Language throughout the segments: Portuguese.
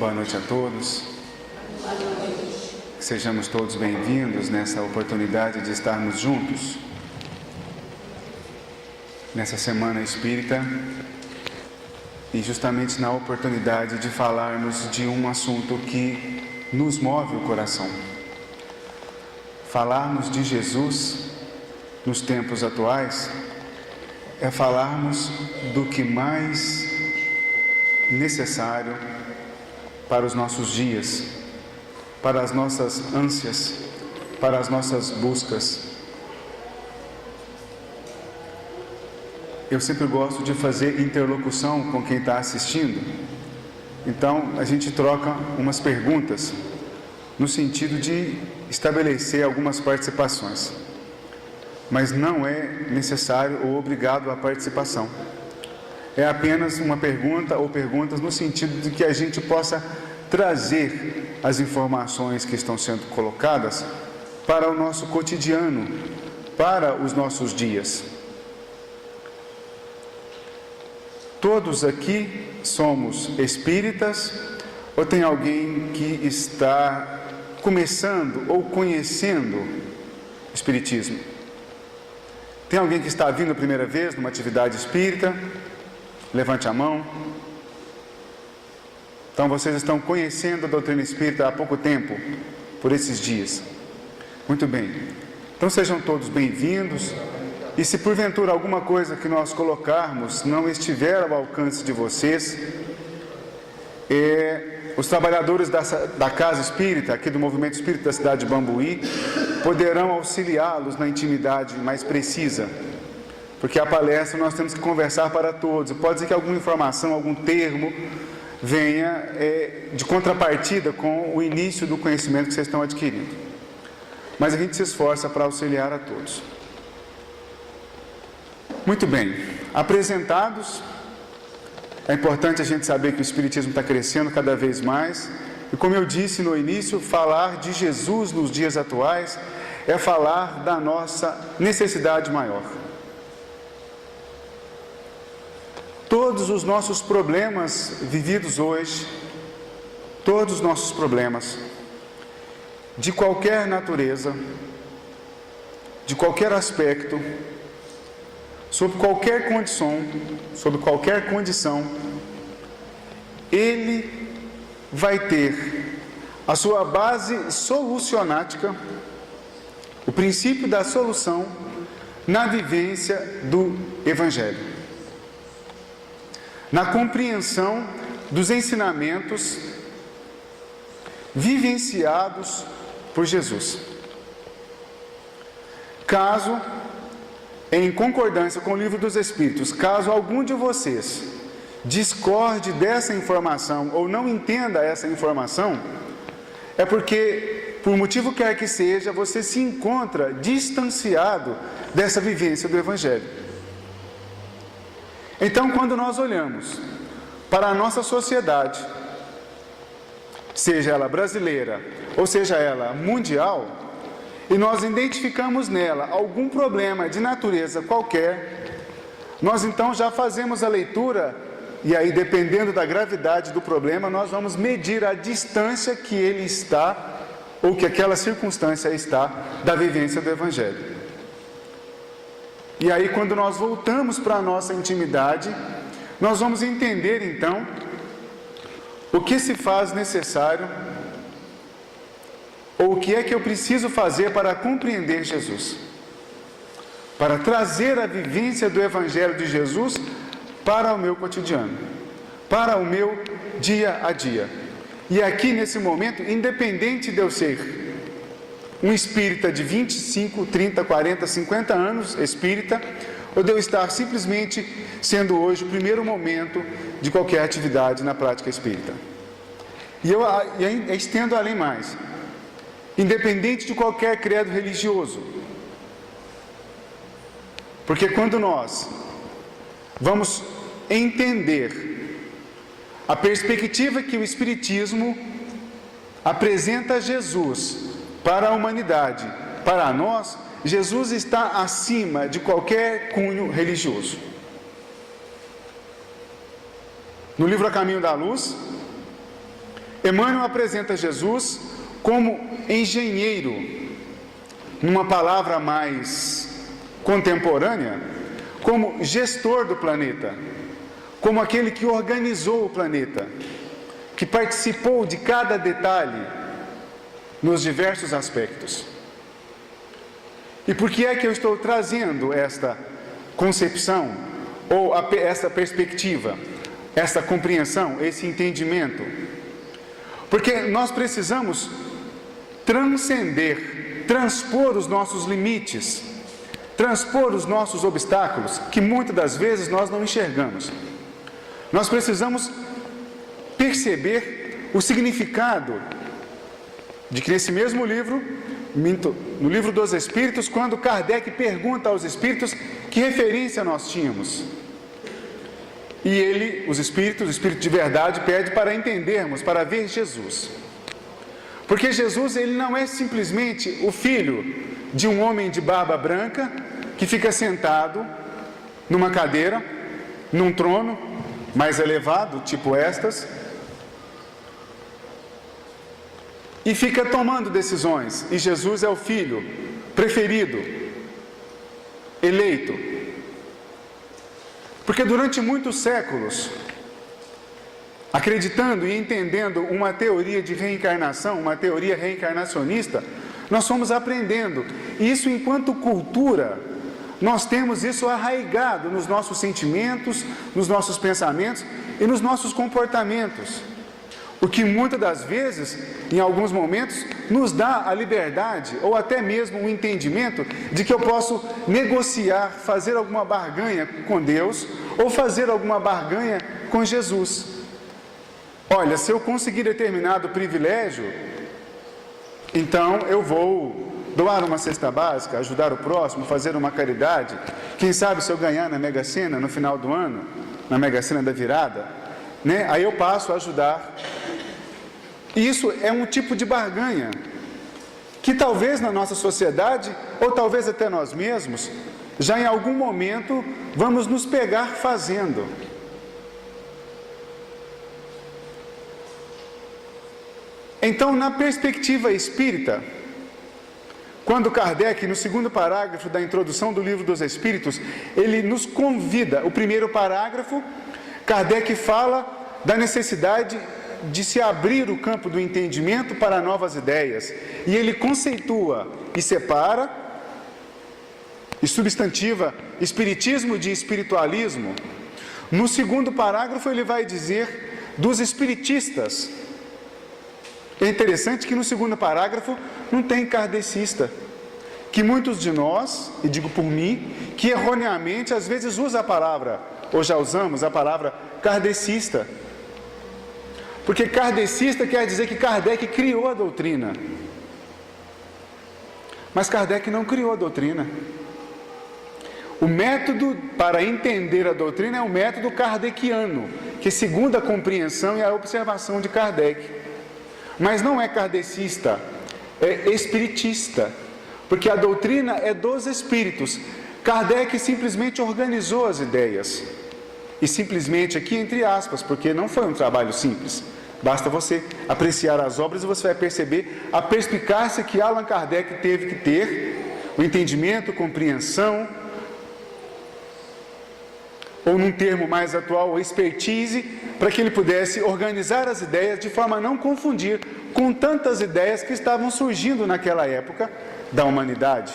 Boa noite a todos. Sejamos todos bem-vindos nessa oportunidade de estarmos juntos nessa Semana Espírita e justamente na oportunidade de falarmos de um assunto que nos move o coração. Falarmos de Jesus nos tempos atuais é falarmos do que mais necessário para os nossos dias, para as nossas ânsias, para as nossas buscas. Eu sempre gosto de fazer interlocução com quem está assistindo, então a gente troca umas perguntas no sentido de estabelecer algumas participações, mas não é necessário ou obrigado a participação. É apenas uma pergunta ou perguntas no sentido de que a gente possa trazer as informações que estão sendo colocadas para o nosso cotidiano, para os nossos dias. Todos aqui somos espíritas ou tem alguém que está começando ou conhecendo o espiritismo? Tem alguém que está vindo a primeira vez numa atividade espírita? Levante a mão. Então vocês estão conhecendo a doutrina espírita há pouco tempo, por esses dias. Muito bem. Então sejam todos bem-vindos. E se porventura alguma coisa que nós colocarmos não estiver ao alcance de vocês, os trabalhadores da Casa Espírita, aqui do Movimento Espírita da cidade de Bambuí, poderão auxiliá-los na intimidade mais precisa. Porque a palestra nós temos que conversar para todos. Pode ser que alguma informação, algum termo venha de contrapartida com o início do conhecimento que vocês estão adquirindo. Mas a gente se esforça para auxiliar a todos. Muito bem. Apresentados, é importante a gente saber que o Espiritismo está crescendo cada vez mais. E como eu disse no início, falar de Jesus nos dias atuais é falar da nossa necessidade maior. Todos os nossos problemas vividos hoje, todos os nossos problemas, de qualquer natureza, de qualquer aspecto, sob qualquer condição, ele vai ter a sua base solucionática, o princípio da solução, na vivência do Evangelho. Na compreensão dos ensinamentos vivenciados por Jesus. Caso, em concordância com o Livro dos Espíritos, caso algum de vocês discorde dessa informação ou não entenda essa informação, é porque, por motivo quer que seja, você se encontra distanciado dessa vivência do Evangelho. Então, quando nós olhamos para a nossa sociedade, seja ela brasileira ou seja ela mundial, e nós identificamos nela algum problema de natureza qualquer, nós então já fazemos a leitura, e aí dependendo da gravidade do problema, nós vamos medir a distância que ele está, ou que aquela circunstância está, da vivência do Evangelho. E aí, quando nós voltamos para a nossa intimidade, nós vamos entender, então, o que se faz necessário, ou o que é que eu preciso fazer para compreender Jesus, para trazer a vivência do Evangelho de Jesus para o meu cotidiano, para o meu dia a dia. E aqui, nesse momento, independente de eu ser um espírita de 25, 30, 40, 50 anos, espírita, ou de eu estar simplesmente sendo hoje o primeiro momento de qualquer atividade na prática espírita. E eu estendo além mais. Independente de qualquer credo religioso. Porque quando nós vamos entender a perspectiva que o Espiritismo apresenta a Jesus para a humanidade, para nós, Jesus está acima de qualquer cunho religioso. No livro A Caminho da Luz, Emmanuel apresenta Jesus como engenheiro, numa palavra mais contemporânea, como gestor do planeta, como aquele que organizou o planeta, que participou de cada detalhe nos diversos aspectos. E por que é que eu estou trazendo esta concepção, ou essa perspectiva, essa compreensão, esse entendimento? Porque nós precisamos transcender, transpor os nossos limites, transpor os nossos obstáculos, que muitas das vezes nós não enxergamos. Nós precisamos perceber o significado de que nesse mesmo livro, no livro dos Espíritos, quando Kardec pergunta aos Espíritos que referência nós tínhamos. E o Espírito de verdade, pede para entendermos, para ver Jesus. Porque Jesus, ele não é simplesmente o filho de um homem de barba branca que fica sentado numa cadeira, num trono mais elevado, tipo estas, e fica tomando decisões. E Jesus é o filho preferido, eleito. Porque durante muitos séculos, acreditando e entendendo uma teoria de reencarnação, uma teoria reencarnacionista, nós fomos aprendendo. Isso, enquanto cultura, nós temos isso arraigado nos nossos sentimentos, nos nossos pensamentos e nos nossos comportamentos. O que muitas das vezes, em alguns momentos, nos dá a liberdade ou até mesmo o entendimento de que eu posso negociar, fazer alguma barganha com Deus ou fazer alguma barganha com Jesus. Olha, se eu conseguir determinado privilégio, então eu vou doar uma cesta básica, ajudar o próximo, fazer uma caridade. Quem sabe se eu ganhar na Mega Sena no final do ano, na Mega Sena da virada, né? Aí eu passo a ajudar. Isso é um tipo de barganha que talvez na nossa sociedade, ou talvez até nós mesmos, já em algum momento vamos nos pegar fazendo. Então, na perspectiva espírita, quando Kardec, no segundo parágrafo da introdução do Livro dos Espíritos, ele nos convida, o primeiro parágrafo, Kardec fala da necessidade de se abrir o campo do entendimento para novas ideias, e ele conceitua e separa e substantiva espiritismo de espiritualismo. No segundo parágrafo ele vai dizer dos espiritistas. É interessante que no segundo parágrafo não tem kardecista, que muitos de nós, e digo por mim, que erroneamente às vezes usa a palavra, ou já usamos a palavra kardecista. Porque kardecista quer dizer que Kardec criou a doutrina. Mas Kardec não criou a doutrina. O método para entender a doutrina é o método kardeciano, que segundo a compreensão e a observação de Kardec. Mas não é kardecista, é espiritista. Porque a doutrina é dos espíritos. Kardec simplesmente organizou as ideias. E simplesmente aqui entre aspas, porque não foi um trabalho simples. Basta você apreciar as obras e você vai perceber a perspicácia que Allan Kardec teve que ter, o entendimento, compreensão, ou num termo mais atual, expertise, para que ele pudesse organizar as ideias de forma a não confundir com tantas ideias que estavam surgindo naquela época da humanidade.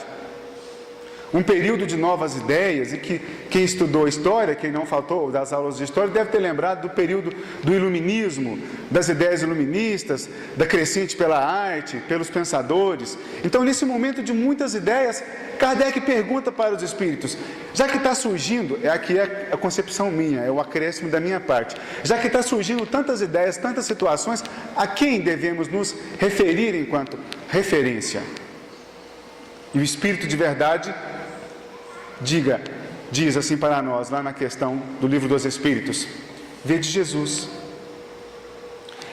Um período de novas ideias, e que quem estudou história, quem não faltou das aulas de história, deve ter lembrado do período do iluminismo, das ideias iluministas, da crescente pela arte, pelos pensadores. Então, nesse momento de muitas ideias, Kardec pergunta para os espíritos, já que está surgindo, aqui é a concepção minha, é o acréscimo da minha parte, já que está surgindo tantas ideias, tantas situações, a quem devemos nos referir enquanto referência? E o Espírito de verdade diz assim para nós, lá na questão do Livro dos Espíritos, vede Jesus.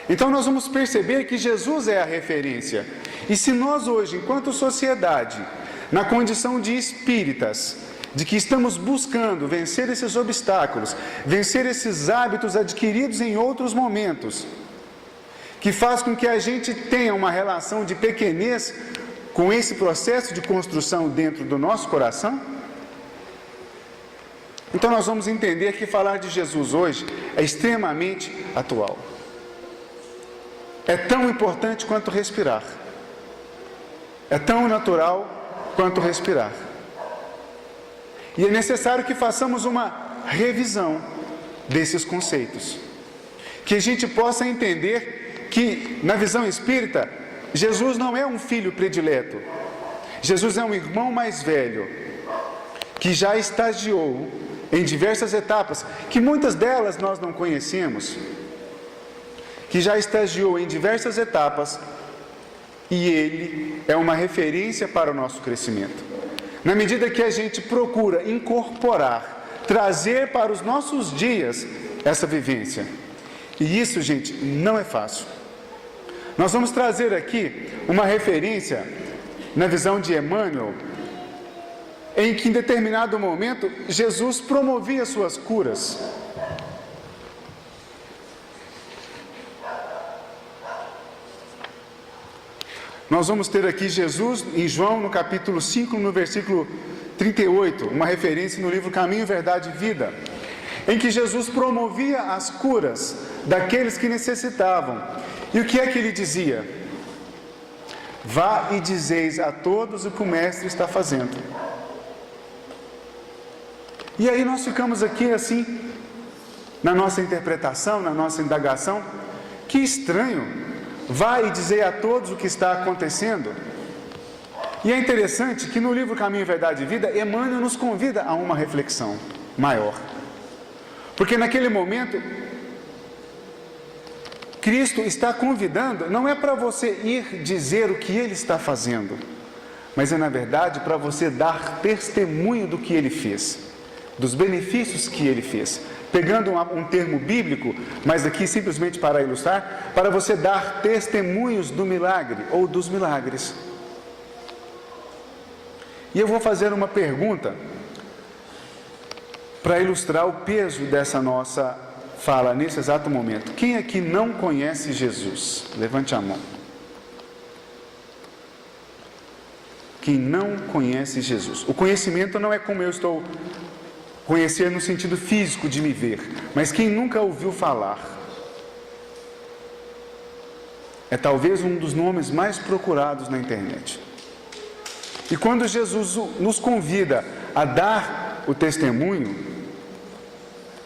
Então nós vamos perceber que Jesus é a referência. E se nós hoje, enquanto sociedade, na condição de espíritas, de que estamos buscando vencer esses obstáculos, vencer esses hábitos adquiridos em outros momentos, que faz com que a gente tenha uma relação de pequenez com esse processo de construção dentro do nosso coração? Então nós vamos entender que falar de Jesus hoje é extremamente atual. É tão importante quanto respirar. É tão natural quanto respirar. E é necessário que façamos uma revisão desses conceitos. Que a gente possa entender que, na visão espírita, Jesus não é um filho predileto. Jesus é um irmão mais velho, que já estagiou em diversas etapas, que muitas delas nós não conhecemos, que já estagiou em diversas etapas, e ele é uma referência para o nosso crescimento. Na medida que a gente procura incorporar, trazer para os nossos dias essa vivência. E isso, gente, não é fácil. Nós vamos trazer aqui uma referência na visão de Emmanuel, em que em determinado momento Jesus promovia suas curas. Nós vamos ter aqui Jesus em João, no capítulo 5, no versículo 38, uma referência no livro Caminho, Verdade e Vida, em que Jesus promovia as curas daqueles que necessitavam. E o que é que ele dizia? Vá e dizeis a todos o que o Mestre está fazendo. E aí nós ficamos aqui assim, na nossa interpretação, na nossa indagação, que estranho. Vai e dizer a todos o que está acontecendo. E é interessante que no livro Caminho, Verdade e Vida, Emmanuel nos convida a uma reflexão maior. Porque naquele momento, Cristo está convidando, não é para você ir dizer o que Ele está fazendo, mas é na verdade para você dar testemunho do que Ele fez, dos benefícios que Ele fez. Pegando um termo bíblico, mas aqui simplesmente para ilustrar, para você dar testemunhos do milagre ou dos milagres. E eu vou fazer uma pergunta para ilustrar o peso dessa nossa fala nesse exato momento. Quem aqui não conhece Jesus? Levante a mão. Quem não conhece Jesus? O conhecimento não é como eu estou conhecer no sentido físico de me ver, mas quem nunca ouviu falar. É talvez um dos nomes mais procurados na internet. E quando Jesus nos convida a dar o testemunho,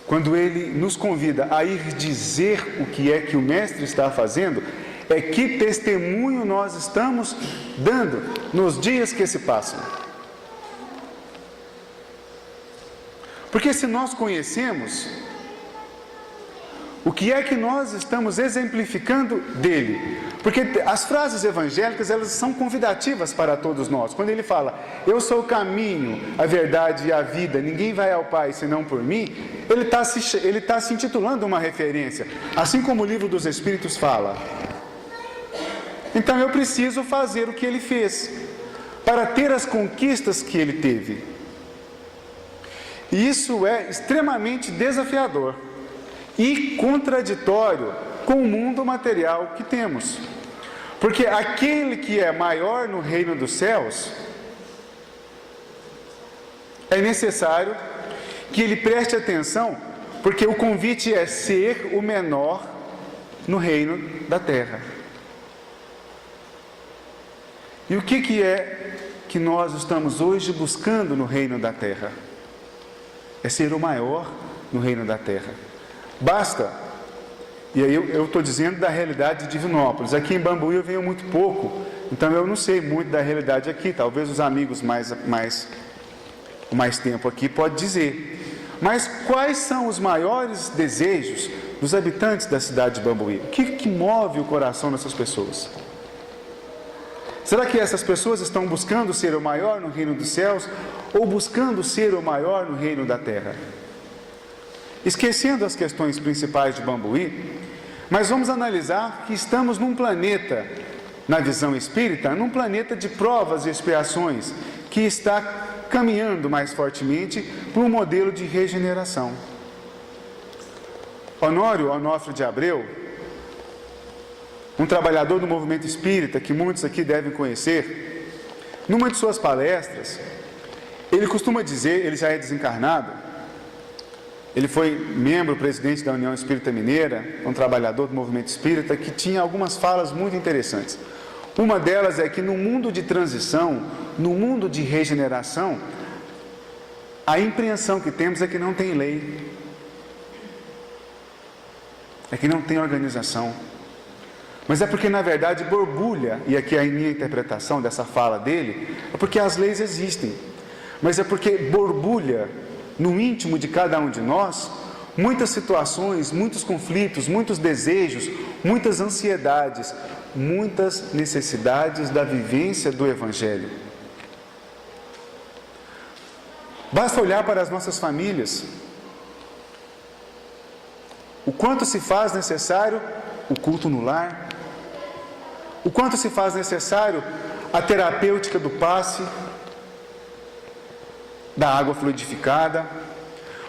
quando Ele nos convida a ir dizer o que é que o Mestre está fazendo, é que testemunho nós estamos dando nos dias que se passam. Porque se nós conhecemos, o que é que nós estamos exemplificando dele? Porque as frases evangélicas, elas são convidativas para todos nós. Quando ele fala, eu sou o caminho, a verdade e a vida, ninguém vai ao Pai senão por mim, ele está se intitulando uma referência, assim como o Livro dos Espíritos fala. Então eu preciso fazer o que ele fez, para ter as conquistas que ele teve. E isso é extremamente desafiador e contraditório com o mundo material que temos. Porque aquele que é maior no reino dos céus, é necessário que ele preste atenção, porque o convite é ser o menor no reino da terra. E o que é que nós estamos hoje buscando no reino da terra? É ser o maior no reino da terra. Basta, e aí eu estou dizendo da realidade de Divinópolis. Aqui em Bambuí eu venho muito pouco, então eu não sei muito da realidade aqui. Talvez os amigos mais tempo aqui podem dizer. Mas quais são os maiores desejos dos habitantes da cidade de Bambuí? O que move o coração dessas pessoas? Será que essas pessoas estão buscando ser o maior no reino dos céus ou buscando ser o maior no reino da terra? Esquecendo as questões principais de Bambuí, mas vamos analisar que estamos num planeta, na visão espírita, num planeta de provas e expiações, que está caminhando mais fortemente para um modelo de regeneração. Honório Onofre de Abreu, um trabalhador do movimento espírita, que muitos aqui devem conhecer, numa de suas palestras, ele costuma dizer, ele já é desencarnado, ele foi membro, presidente da União Espírita Mineira, um trabalhador do movimento espírita, que tinha algumas falas muito interessantes. Uma delas é que no mundo de transição, no mundo de regeneração, a impreensão que temos é que não tem lei, é que não tem organização. Mas é porque, na verdade, borbulha, e aqui é a minha interpretação dessa fala dele, é porque as leis existem, mas é porque borbulha no íntimo de cada um de nós muitas situações, muitos conflitos, muitos desejos, muitas ansiedades, muitas necessidades da vivência do Evangelho. Basta olhar para as nossas famílias, o quanto se faz necessário o culto no lar, o quanto se faz necessário a terapêutica do passe, da água fluidificada,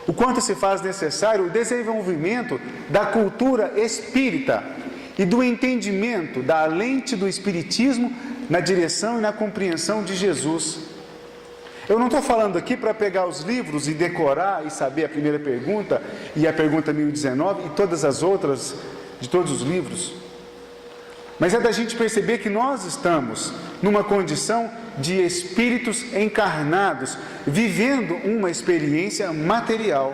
o quanto se faz necessário o desenvolvimento da cultura espírita e do entendimento da lente do espiritismo na direção e na compreensão de Jesus. Eu não estou falando aqui para pegar os livros e decorar e saber a primeira pergunta e a pergunta 1019 e todas as outras de todos os livros. Mas é da gente perceber que nós estamos numa condição de espíritos encarnados, vivendo uma experiência material.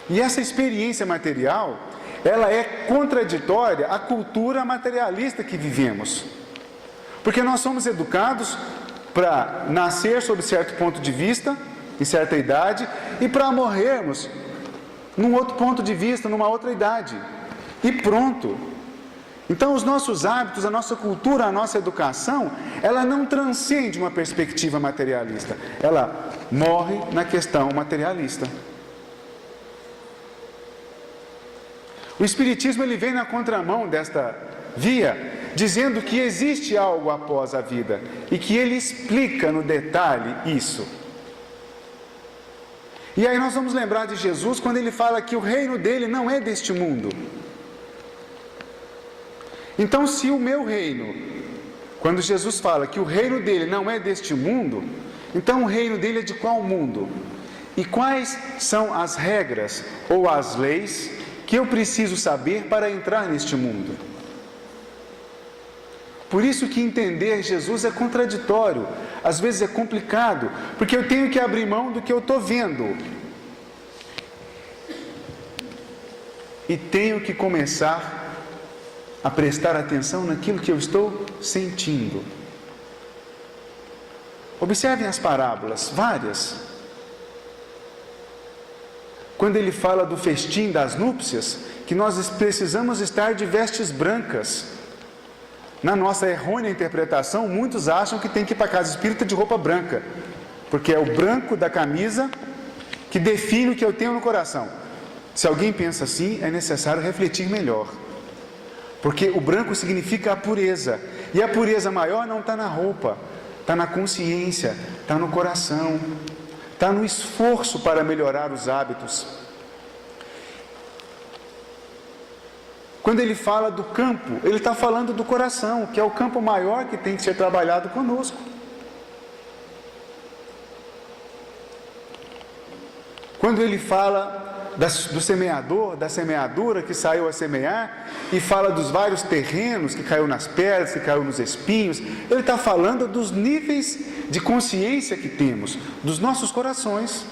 E essa experiência material, ela é contraditória à cultura materialista que vivemos. Porque nós somos educados para nascer sob certo ponto de vista, em certa idade, e para morrermos num outro ponto de vista, numa outra idade. E pronto. Então os nossos hábitos, a nossa cultura, a nossa educação, ela não transcende uma perspectiva materialista. Ela morre na questão materialista. O Espiritismo, ele vem na contramão desta via, dizendo que existe algo após a vida e que ele explica no detalhe isso. E aí nós vamos lembrar de Jesus quando ele fala que o reino dele não é deste mundo. Então, se o meu reino, quando Jesus fala que o reino dele não é deste mundo, então o reino dele é de qual mundo? E quais são as regras ou as leis que eu preciso saber para entrar neste mundo? Por isso que entender Jesus é contraditório, às vezes é complicado, porque eu tenho que abrir mão do que eu estou vendo. E tenho que começar a prestar atenção naquilo que eu estou sentindo. Observem as parábolas, várias. Quando ele fala do festim das núpcias, que nós precisamos estar de vestes brancas. Na nossa errônea interpretação, muitos acham que tem que ir para a casa espírita de roupa branca, porque é o branco da camisa que define o que eu tenho no coração. Se alguém pensa assim, é necessário refletir melhor. Porque o branco significa a pureza. E a pureza maior não está na roupa, está na consciência, está no coração, está no esforço para melhorar os hábitos. Quando ele fala do campo, ele está falando do coração, que é o campo maior que tem que ser trabalhado conosco. Quando ele fala do semeador, da semeadura que saiu a semear, e fala dos vários terrenos que caiu nas pedras, que caiu nos espinhos, ele está falando dos níveis de consciência que temos, dos nossos corações.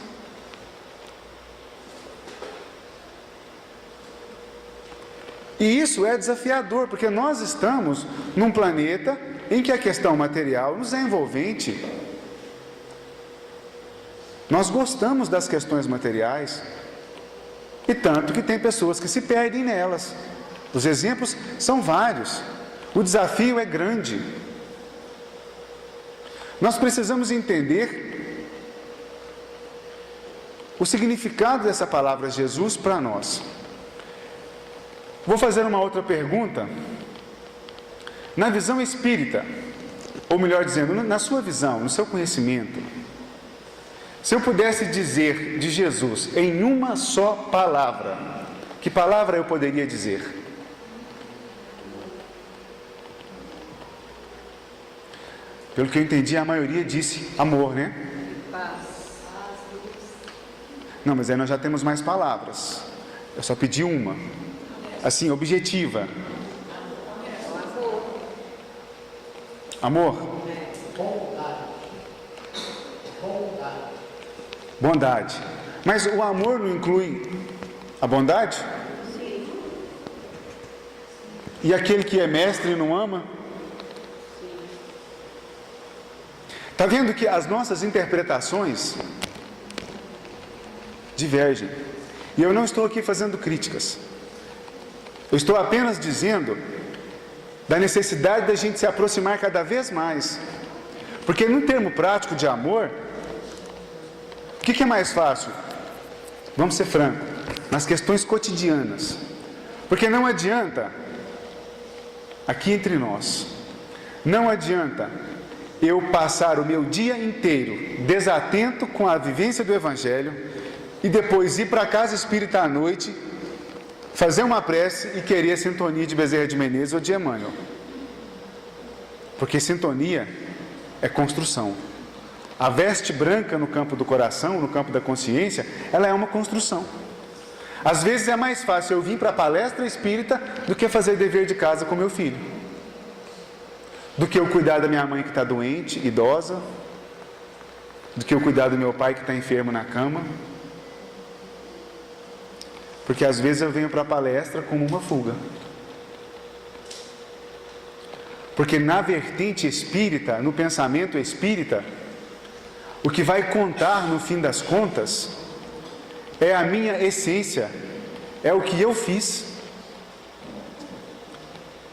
E isso é desafiador, porque nós estamos num planeta em que a questão material nos é envolvente. Nós gostamos das questões materiais, e tanto que tem pessoas que se perdem nelas. Os exemplos são vários. O desafio é grande. Nós precisamos entender o significado dessa palavra Jesus para nós. Vou fazer uma outra pergunta. Na visão espírita, ou melhor dizendo, na sua visão, no seu conhecimento, se eu pudesse dizer de Jesus em uma só palavra, que palavra eu poderia dizer? Pelo que eu entendi, a maioria disse amor, né? Não, mas aí nós já temos mais palavras. Eu só pedi uma. Assim, objetiva. Amor? Bondade. Mas o amor não inclui a bondade? Sim. E aquele que é mestre e não ama? Sim. Está vendo que as nossas interpretações divergem. E eu não estou aqui fazendo críticas. Eu estou apenas dizendo da necessidade da gente se aproximar cada vez mais. Porque no termo prático de amor, o que é mais fácil? Vamos ser francos, nas questões cotidianas. Porque não adianta, aqui entre nós, não adianta eu passar o meu dia inteiro desatento com a vivência do Evangelho e depois ir para a casa espírita à noite, fazer uma prece e querer a sintonia de Bezerra de Menezes ou de Emmanuel. Porque sintonia é construção. A veste branca no campo do coração, no campo da consciência, ela é uma construção. Às vezes é mais fácil eu vir para a palestra espírita do que fazer dever de casa com meu filho. Do que eu cuidar da minha mãe que está doente, idosa. Do que eu cuidar do meu pai que está enfermo na cama. Porque às vezes eu venho para a palestra como uma fuga. Porque na vertente espírita, no pensamento espírita, o que vai contar no fim das contas é a minha essência, é o que eu fiz.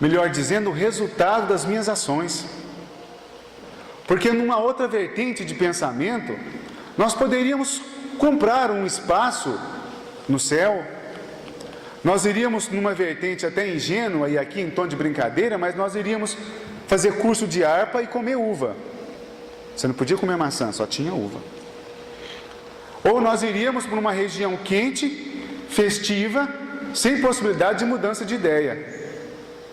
Melhor dizendo, o resultado das minhas ações. Porque numa outra vertente de pensamento, nós poderíamos comprar um espaço no céu. Nós iríamos numa vertente até ingênua e aqui em tom de brincadeira, mas nós iríamos fazer curso de harpa e comer uva. Você não podia comer maçã, só tinha uva. Ou nós iríamos para uma região quente, festiva, sem possibilidade de mudança de ideia.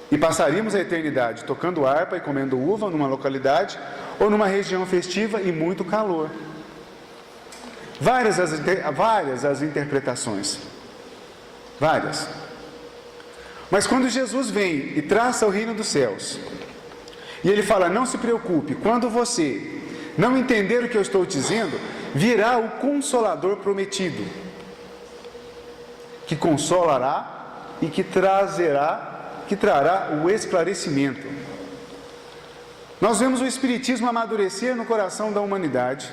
E passaríamos a eternidade tocando harpa e comendo uva numa localidade, ou numa região festiva e muito calor. Várias as interpretações. Várias. Mas quando Jesus vem e traça o reino dos céus, e ele fala, não se preocupe, quando você não entender o que eu estou dizendo, virá o Consolador prometido, que consolará e que trará o esclarecimento. Nós vemos o Espiritismo amadurecer no coração da humanidade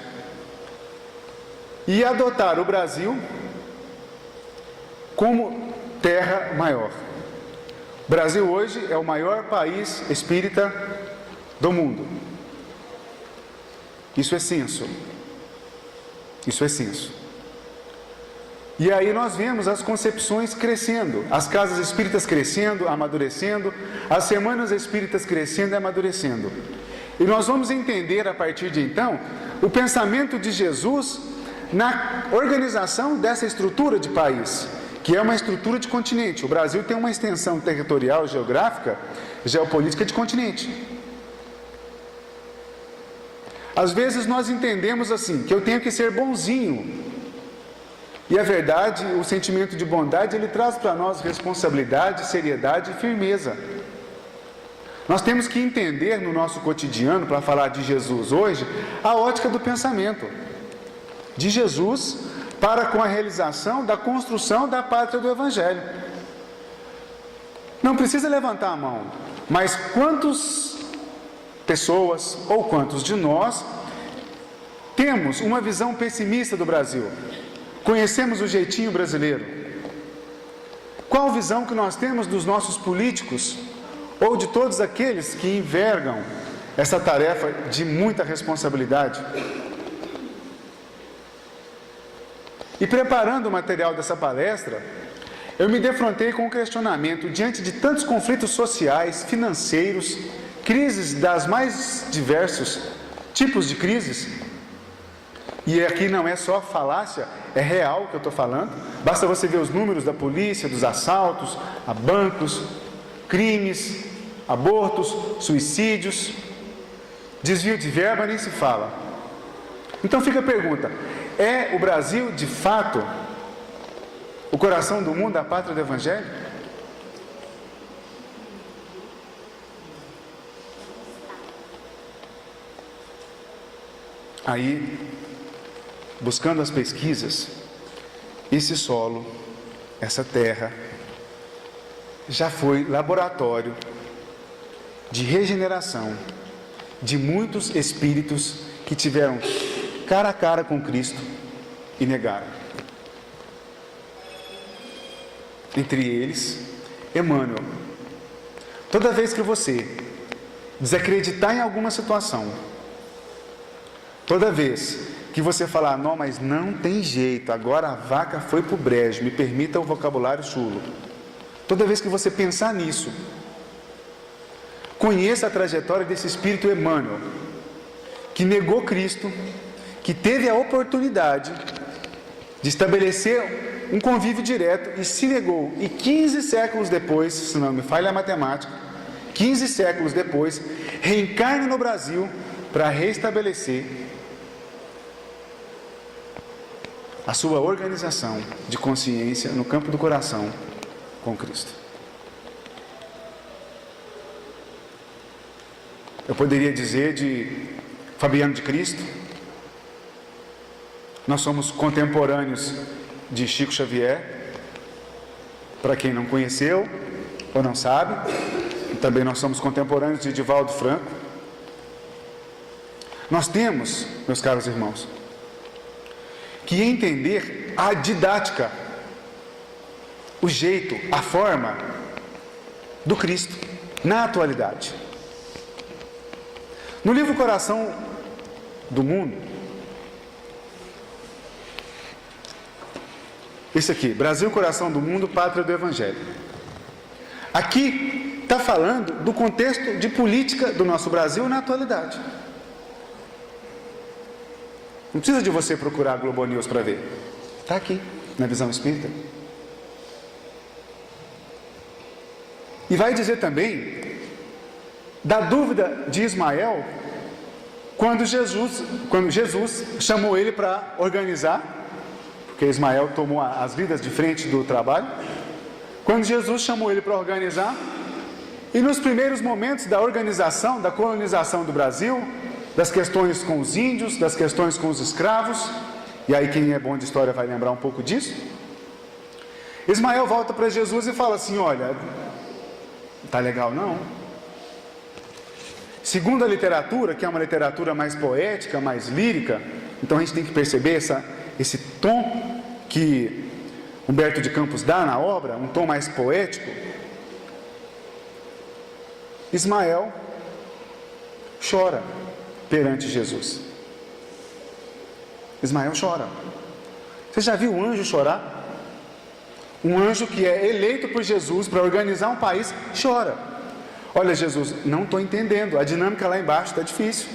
e adotar o Brasil como terra maior. O Brasil hoje é o maior país espírita do mundo. Isso é censo. Isso é censo. E aí nós vemos as concepções crescendo, as casas espíritas crescendo, amadurecendo, as semanas espíritas crescendo e amadurecendo. E nós vamos entender a partir de então o pensamento de Jesus na organização dessa estrutura de país, que é uma estrutura de continente. O Brasil tem uma extensão territorial, geográfica, geopolítica de continente. Às vezes nós entendemos assim, que eu tenho que ser bonzinho. E a verdade, o sentimento de bondade, ele traz para nós responsabilidade, seriedade e firmeza. Nós temos que entender no nosso cotidiano, para falar de Jesus hoje, a ótica do pensamento de Jesus para com a realização da construção da pátria do Evangelho. Não precisa levantar a mão, mas quantas pessoas ou quantos de nós temos uma visão pessimista do Brasil? Conhecemos o jeitinho brasileiro? Qual visão que nós temos dos nossos políticos ou de todos aqueles que envergam essa tarefa de muita responsabilidade? E preparando o material dessa palestra, eu me defrontei com um questionamento diante de tantos conflitos sociais, financeiros, crises das mais diversos tipos de crises. E aqui não é só falácia, é real que eu estou falando. Basta você ver os números da polícia, dos assaltos a bancos, crimes, abortos, suicídios, Desvio de verba nem se fala. Então fica a pergunta: é o Brasil, de fato, o coração do mundo, a pátria do Evangelho? Aí, buscando as pesquisas, esse solo, essa terra, já foi laboratório de regeneração de muitos espíritos que tiveram cara a cara com Cristo e negaram. Entre eles, Emmanuel. Toda vez que você desacreditar em alguma situação, toda vez que você falar, não, mas não tem jeito, agora a vaca foi pro brejo, me permita o vocabulário chulo. Toda vez que você pensar nisso, conheça a trajetória desse espírito Emmanuel, que negou Cristo, que teve a oportunidade de estabelecer um convívio direto e se negou. E 15 séculos depois, se não me falha a matemática, 15 séculos depois, reencarna no Brasil para restabelecer a sua organização de consciência no campo do coração com Cristo. Eu poderia dizer de Fabiano de Cristo, nós somos contemporâneos de Chico Xavier, para quem não conheceu ou não sabe, também nós somos contemporâneos de Divaldo Franco. Nós temos, meus caros irmãos, que entender a didática, o jeito, a forma do Cristo na atualidade. No livro Coração do Mundo, esse aqui, Brasil, Coração do Mundo, Pátria do Evangelho. Aqui está falando do contexto de política do nosso Brasil na atualidade. Não precisa de você procurar a Globo News para ver. Está aqui, na Visão Espírita. E vai dizer também da dúvida de Ismael quando Jesus chamou ele para organizar, porque Ismael tomou as lidas de frente do trabalho. Quando Jesus chamou ele para organizar, e nos primeiros momentos da organização, da colonização do Brasil, das questões com os índios, das questões com os escravos, e aí quem é bom de história vai lembrar um pouco disso. Ismael volta para Jesus e fala assim: olha, não está legal não. Segundo a literatura, que é uma literatura mais poética, mais lírica, então a gente tem que perceber esse tom que Humberto de Campos dá na obra, um tom mais poético. Ismael chora perante Jesus. Ismael chora. Você já viu um anjo chorar? Um anjo que é eleito por Jesus para organizar um país, chora. Olha, Jesus, não estou entendendo, a dinâmica lá embaixo está difícil.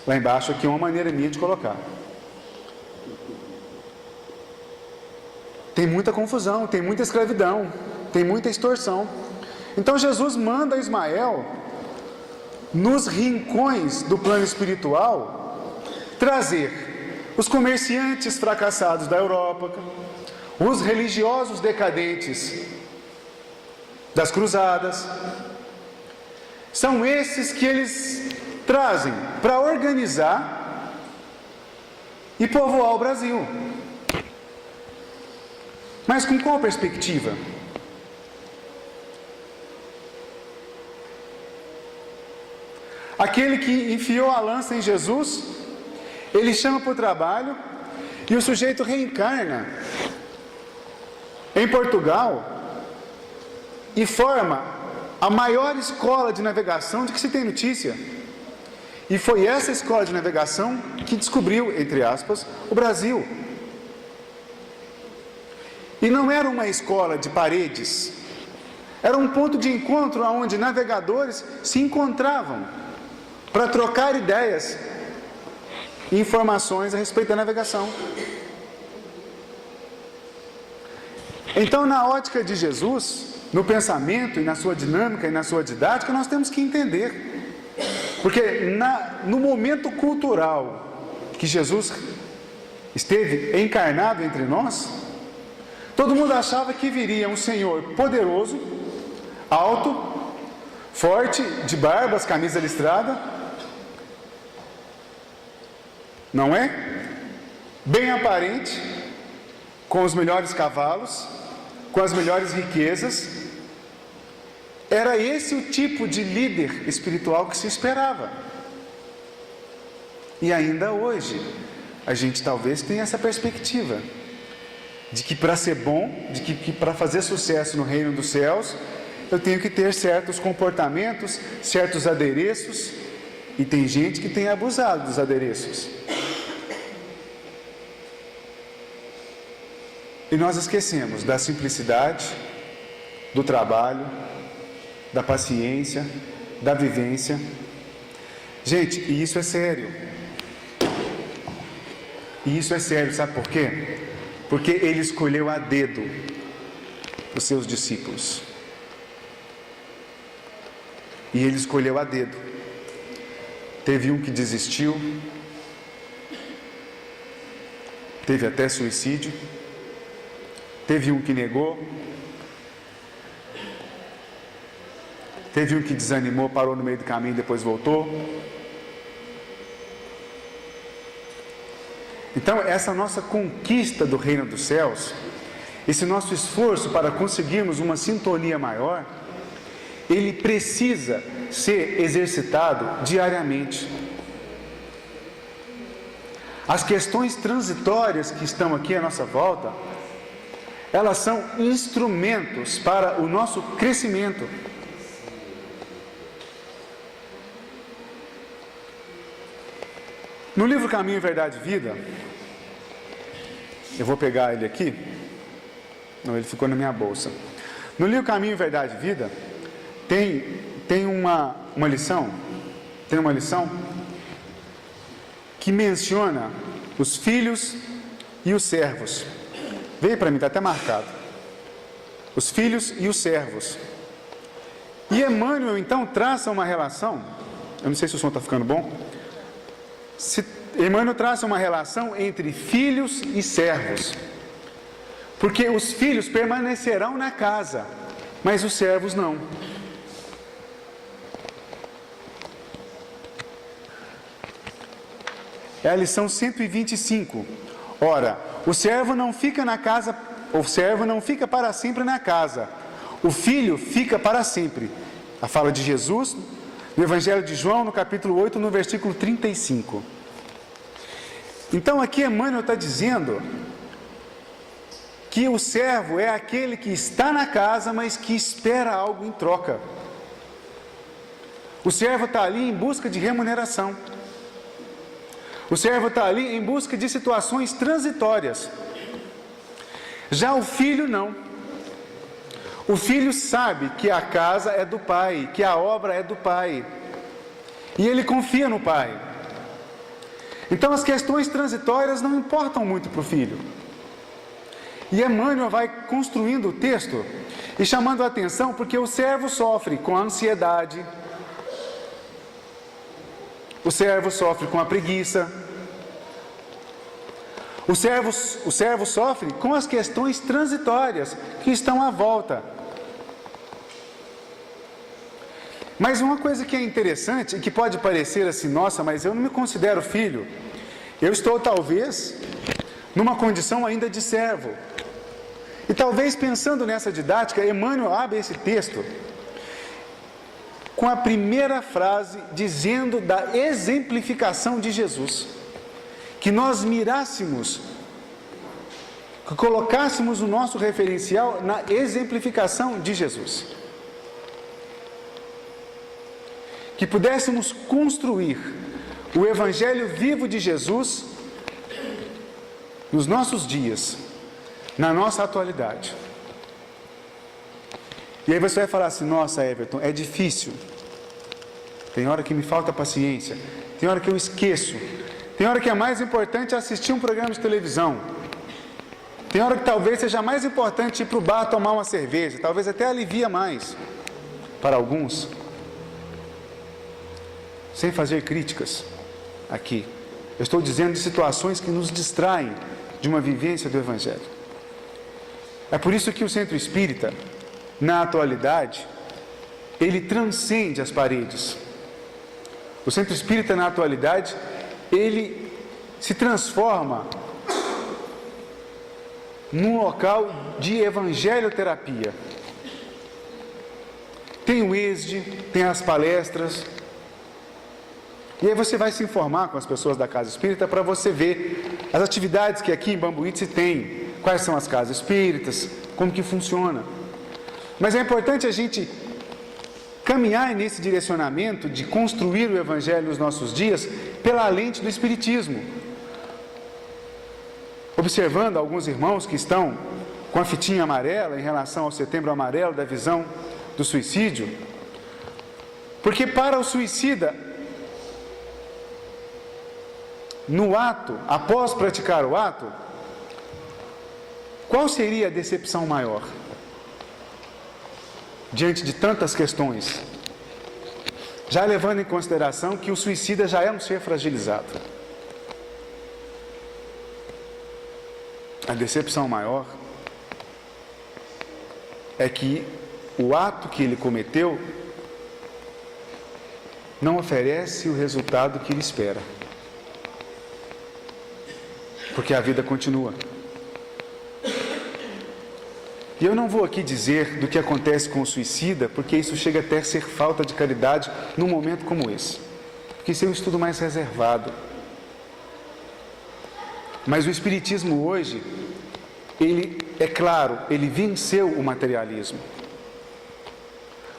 Lá embaixo aqui é uma maneira minha de colocar. Tem muita confusão, tem muita escravidão, tem muita extorsão. Então Jesus manda Ismael, nos rincões do plano espiritual, trazer os comerciantes fracassados da Europa, os religiosos decadentes das cruzadas. São esses que eles trazem para organizar e povoar o Brasil. Mas com qual perspectiva? Aquele que enfiou a lança em Jesus, ele chama para o trabalho e o sujeito reencarna em Portugal e forma a maior escola de navegação de que se tem notícia. E foi essa escola de navegação que descobriu, entre aspas, o Brasil. E não era uma escola de paredes, era um ponto de encontro onde navegadores se encontravam para trocar ideias e informações a respeito da navegação. Então, na ótica de Jesus, no pensamento e na sua dinâmica e na sua didática, nós temos que entender Porque no momento cultural que Jesus esteve encarnado entre nós, todo mundo achava que viria um Senhor poderoso, alto, forte, de barbas, camisa listrada, não é? Bem aparente, com os melhores cavalos, com as melhores riquezas. Era esse o tipo de líder espiritual que se esperava. E ainda hoje, a gente talvez tenha essa perspectiva de que para ser bom, de que para fazer sucesso no reino dos céus, eu tenho que ter certos comportamentos, certos adereços, e tem gente que tem abusado dos adereços. E nós esquecemos da simplicidade, do trabalho, da paciência, da vivência. Gente, e isso é sério. E isso é sério, sabe por quê? Porque ele escolheu a dedo os seus discípulos. E ele escolheu a dedo. Teve um que desistiu, teve até suicídio, teve um que negou, teve um que desanimou, parou no meio do caminho e depois voltou. Então, essa nossa conquista do reino dos céus, esse nosso esforço para conseguirmos uma sintonia maior, ele precisa ser exercitado diariamente. As questões transitórias que estão aqui à nossa volta, elas são instrumentos para o nosso crescimento. No livro Caminho, Verdade e Vida, eu vou pegar ele aqui. Não, ele ficou na minha bolsa. No livro Caminho, Verdade e Vida, tem uma lição, que menciona os filhos e os servos. Veio para mim, está até marcado. Os filhos e os servos. E Emmanuel, então, traça uma relação. Eu não sei se o som está ficando bom. Emmanuel traça uma relação entre filhos e servos. Porque os filhos permanecerão na casa, mas os servos não. É a lição 125. Ora, o servo não fica na casa, o servo não fica para sempre na casa. O filho fica para sempre. A fala de Jesus, no Evangelho de João, no capítulo 8, no versículo 35. Então aqui Emmanuel está dizendo que o servo é aquele que está na casa, mas que espera algo em troca. O servo está ali em busca de remuneração. O servo está ali em busca de situações transitórias. Já o filho não. O filho sabe que a casa é do pai, que a obra é do pai. E ele confia no pai. Então as questões transitórias não importam muito para o filho. E Emmanuel vai construindo o texto e chamando a atenção porque o servo sofre com a ansiedade. O servo sofre com a preguiça. O servo sofre com as questões transitórias que estão à volta. Mas uma coisa que é interessante e que pode parecer assim, nossa, mas eu não me considero filho. Eu estou talvez numa condição ainda de servo. E talvez pensando nessa didática, Emmanuel abre esse texto com a primeira frase dizendo da exemplificação de Jesus. Que nós mirássemos, que colocássemos o nosso referencial na exemplificação de Jesus. Que pudéssemos construir o Evangelho vivo de Jesus nos nossos dias, na nossa atualidade. E aí você vai falar assim, nossa Everton, é difícil. Tem hora que me falta paciência, tem hora que eu esqueço, tem hora que é mais importante assistir um programa de televisão, tem hora que talvez seja mais importante ir para o bar tomar uma cerveja, talvez até alivia mais para alguns. sem fazer críticas aqui. Eu estou dizendo de situações que nos distraem de uma vivência do Evangelho. É por isso que o Centro Espírita, na atualidade, ele transcende as paredes. O Centro Espírita, na atualidade, ele se transforma num local de evangelioterapia. Tem o ESD, tem as palestras. E aí você vai se informar com as pessoas da Casa Espírita para você ver as atividades que aqui em Bambuí se tem, quais são as casas espíritas, como que funciona. Mas é importante a gente caminhar nesse direcionamento de construir o Evangelho nos nossos dias pela lente do Espiritismo. Observando alguns irmãos que estão com a fitinha amarela em relação ao Setembro Amarelo da visão do suicídio, porque para o suicida, no ato, após praticar o ato, qual seria a decepção maior? Diante de tantas questões, já levando em consideração que o suicida já é um ser fragilizado. A decepção maior é que o ato que ele cometeu não oferece o resultado que ele espera. Porque a vida continua. E eu não vou aqui dizer do que acontece com o suicida, porque isso chega até a ser falta de caridade num momento como esse. Porque isso é um estudo mais reservado. Mas o Espiritismo hoje, ele, é claro, ele venceu o materialismo.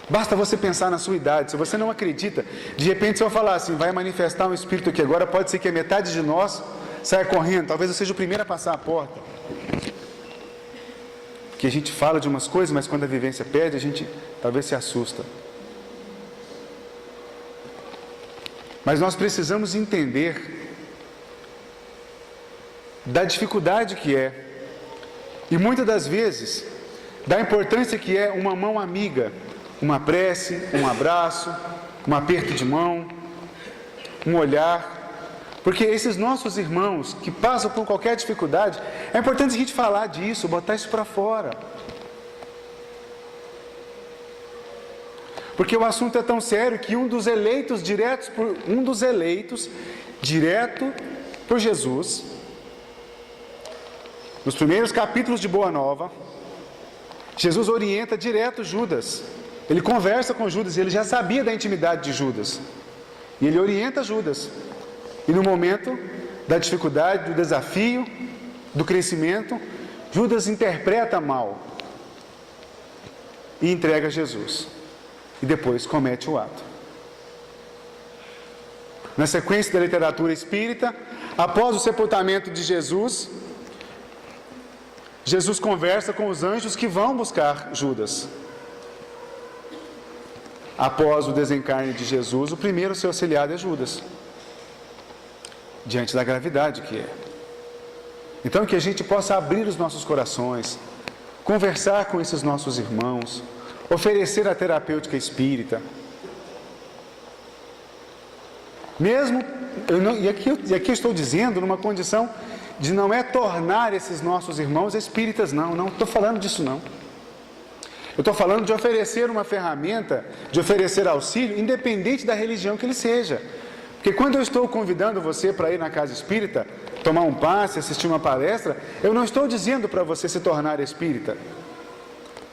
Basta você pensar na sua idade. Se você não acredita, de repente se eu falar assim, vai manifestar um espírito aqui agora, pode ser que a metade de nós saia correndo, talvez eu seja o primeiro a passar a porta. Que a gente fala de umas coisas, mas quando a vivência pede, a gente talvez se assusta. Mas nós precisamos entender da dificuldade que é, e muitas das vezes, da importância que é uma mão amiga, uma prece, um abraço, um aperto de mão, um olhar. Porque esses nossos irmãos que passam por qualquer dificuldade, é importante a gente falar disso, botar isso para fora. Porque o assunto é tão sério que um dos eleitos direto por Jesus, nos primeiros capítulos de Boa Nova, Jesus orienta direto Judas. Ele conversa com Judas, ele já sabia da intimidade de Judas. E ele orienta Judas. E no momento da dificuldade, do desafio, do crescimento, Judas interpreta mal e entrega Jesus. E depois comete o ato. Na sequência da literatura espírita, após o sepultamento de Jesus, Jesus conversa com os anjos que vão buscar Judas. Após o desencarne de Jesus, o primeiro a ser auxiliado é Judas. Diante da gravidade que é. Então que a gente possa abrir os nossos corações, conversar com esses nossos irmãos, oferecer a terapêutica espírita. Mesmo, e aqui eu estou dizendo numa condição de não é tornar esses nossos irmãos espíritas, não estou falando disso não. Eu estou falando de oferecer uma ferramenta, de oferecer auxílio, independente da religião que ele seja. Porque quando eu estou convidando você para ir na casa espírita, tomar um passe, assistir uma palestra, eu não estou dizendo para você se tornar espírita.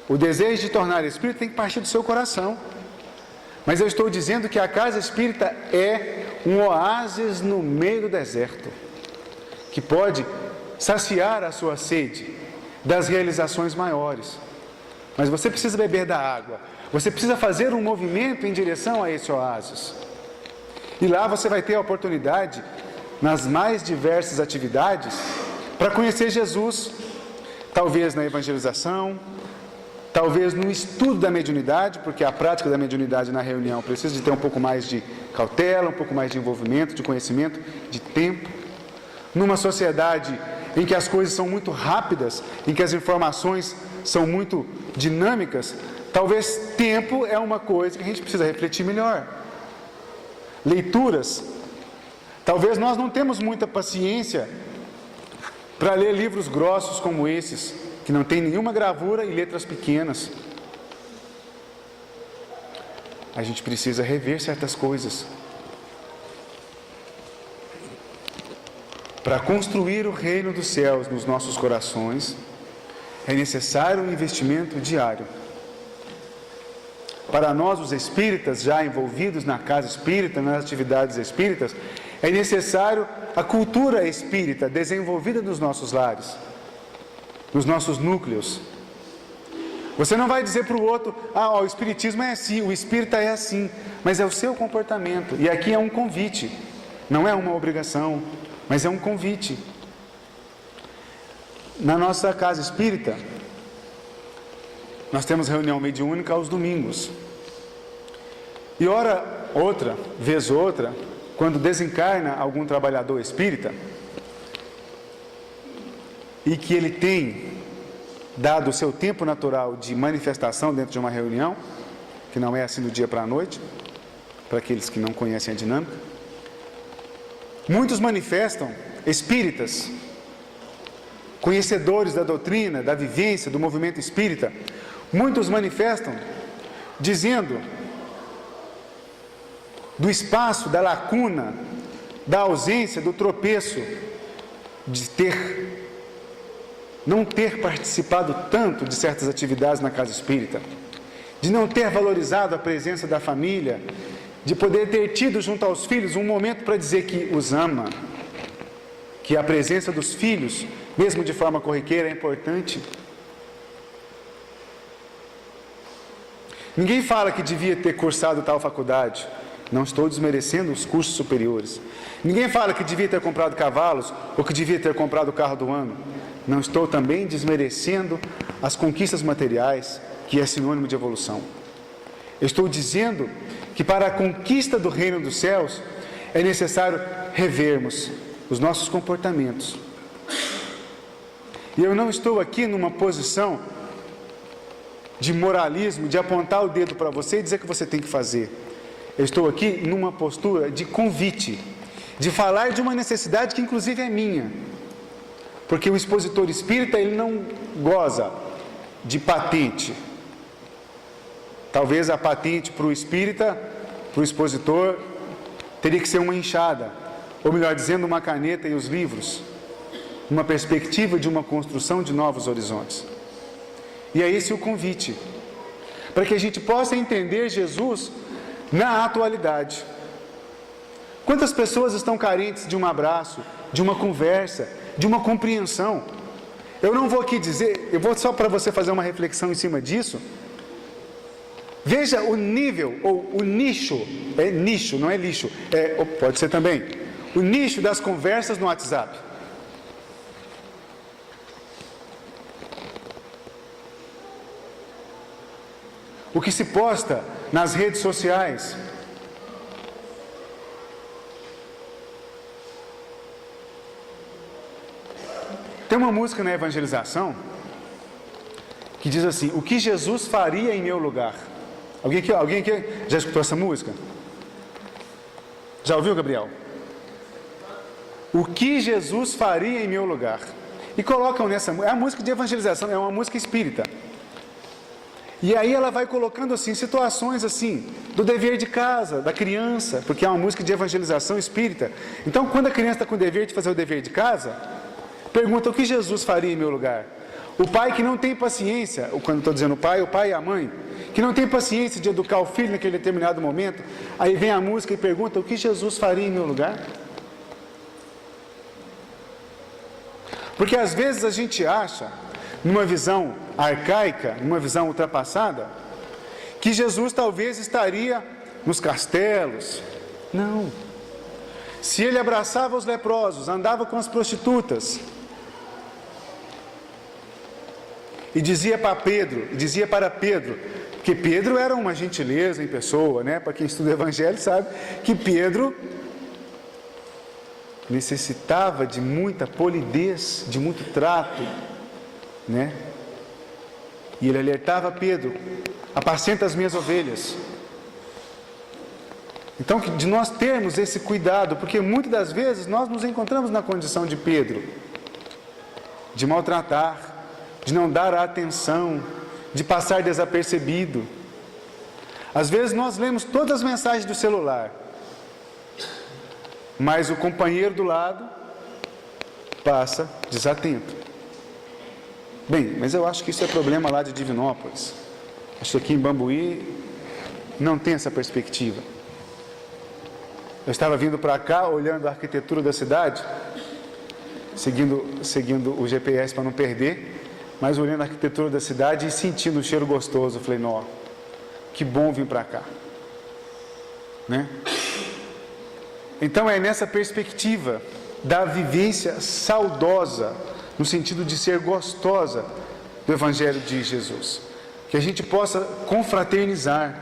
O desejo de tornar espírita tem que partir do seu coração. Mas eu estou dizendo que a casa espírita é um oásis no meio do deserto, que pode saciar a sua sede das realizações maiores. Mas você precisa beber da água, você precisa fazer um movimento em direção a esse oásis. E lá você vai ter a oportunidade, nas mais diversas atividades, para conhecer Jesus. Talvez na evangelização, talvez no estudo da mediunidade, porque a prática da mediunidade na reunião precisa de ter um pouco mais de cautela, um pouco mais de envolvimento, de conhecimento, de tempo. Numa sociedade em que as coisas são muito rápidas, em que as informações são muito dinâmicas, talvez tempo é uma coisa que a gente precisa refletir melhor. leituras. Talvez nós não temos muita paciência para ler livros grossos como esses, que não tem nenhuma gravura e letras pequenas. A gente precisa rever certas coisas. Para construir o reino dos céus nos nossos corações, é necessário um investimento diário. Para nós, os espíritas, já envolvidos na casa espírita, nas atividades espíritas, é necessário a cultura espírita desenvolvida nos nossos lares, nos nossos núcleos. Você não vai dizer para o outro, o espiritismo é assim, o espírita é assim, mas é o seu comportamento. E aqui é um convite, não é uma obrigação, mas é um convite. Na nossa casa espírita, nós temos reunião mediúnica aos domingos. E vez outra, quando desencarna algum trabalhador espírita, e que ele tem dado o seu tempo natural de manifestação dentro de uma reunião, que não é assim do dia para a noite, para aqueles que não conhecem a dinâmica, muitos manifestam, espíritas, conhecedores da doutrina, da vivência, do movimento espírita, muitos manifestam dizendo do espaço, da lacuna, da ausência, do tropeço, de não ter participado tanto de certas atividades na casa espírita, de não ter valorizado a presença da família, de poder ter tido junto aos filhos um momento para dizer que os ama, que a presença dos filhos, mesmo de forma corriqueira, é importante. Ninguém fala que devia ter cursado tal faculdade. Não estou desmerecendo os cursos superiores. Ninguém fala que devia ter comprado cavalos ou que devia ter comprado o carro do ano. Não estou também desmerecendo as conquistas materiais, que é sinônimo de evolução. Eu estou dizendo que para a conquista do reino dos céus é necessário revermos os nossos comportamentos. E eu não estou aqui numa posição de moralismo, de apontar o dedo para você e dizer que você tem que fazer. Eu estou aqui numa postura de convite, de falar de uma necessidade que inclusive é minha. Porque o expositor espírita, ele não goza de patente. Talvez a patente para o espírita, para o expositor, teria que ser uma enxada, ou melhor dizendo, uma caneta e os livros, uma perspectiva de uma construção de novos horizontes. E é esse o convite, para que a gente possa entender Jesus na atualidade. Quantas pessoas estão carentes de um abraço, de uma conversa, de uma compreensão? Eu não vou aqui dizer, eu vou só para você fazer uma reflexão em cima disso. Veja o nível, ou o nicho, é nicho, não é lixo, pode ser também, o nicho das conversas no WhatsApp. O que se posta nas redes sociais. Tem uma música na evangelização que diz assim: o que Jesus faria em meu lugar? Alguém aqui já escutou essa música? Já ouviu, Gabriel? O que Jesus faria em meu lugar? E colocam nessa música, é a música de evangelização, é uma música espírita. E aí ela vai colocando assim, situações assim, do dever de casa, da criança, porque é uma música de evangelização espírita. Então, quando a criança está com o dever de fazer o dever de casa, pergunta: o que Jesus faria em meu lugar? O pai que não tem paciência, quando estou dizendo o pai e a mãe, que não tem paciência de educar o filho naquele determinado momento, aí vem a música e pergunta: o que Jesus faria em meu lugar? Porque às vezes a gente acha, numa visão arcaica, numa visão ultrapassada, que Jesus talvez estaria nos castelos. Não. Se ele abraçava os leprosos, andava com as prostitutas, e dizia para Pedro, que Pedro era uma gentileza em pessoa, né? Para quem estuda o Evangelho sabe que Pedro necessitava de muita polidez, de muito trato, né? E ele alertava Pedro: apacenta as minhas ovelhas. Então, de nós termos esse cuidado, porque muitas das vezes nós nos encontramos na condição de Pedro, de maltratar, de não dar atenção, de passar desapercebido. Às vezes nós lemos todas as mensagens do celular, mas o companheiro do lado passa desatento. Bem, mas eu acho que isso é problema lá de Divinópolis. Acho que aqui em Bambuí não tem essa perspectiva. Eu estava vindo para cá, olhando a arquitetura da cidade, seguindo o GPS para não perder, mas olhando a arquitetura da cidade e sentindo um cheiro gostoso. Eu falei, não, que bom vir para cá, né? Então é nessa perspectiva da vivência saudosa, no sentido de ser gostosa do Evangelho de Jesus, que a gente possa confraternizar,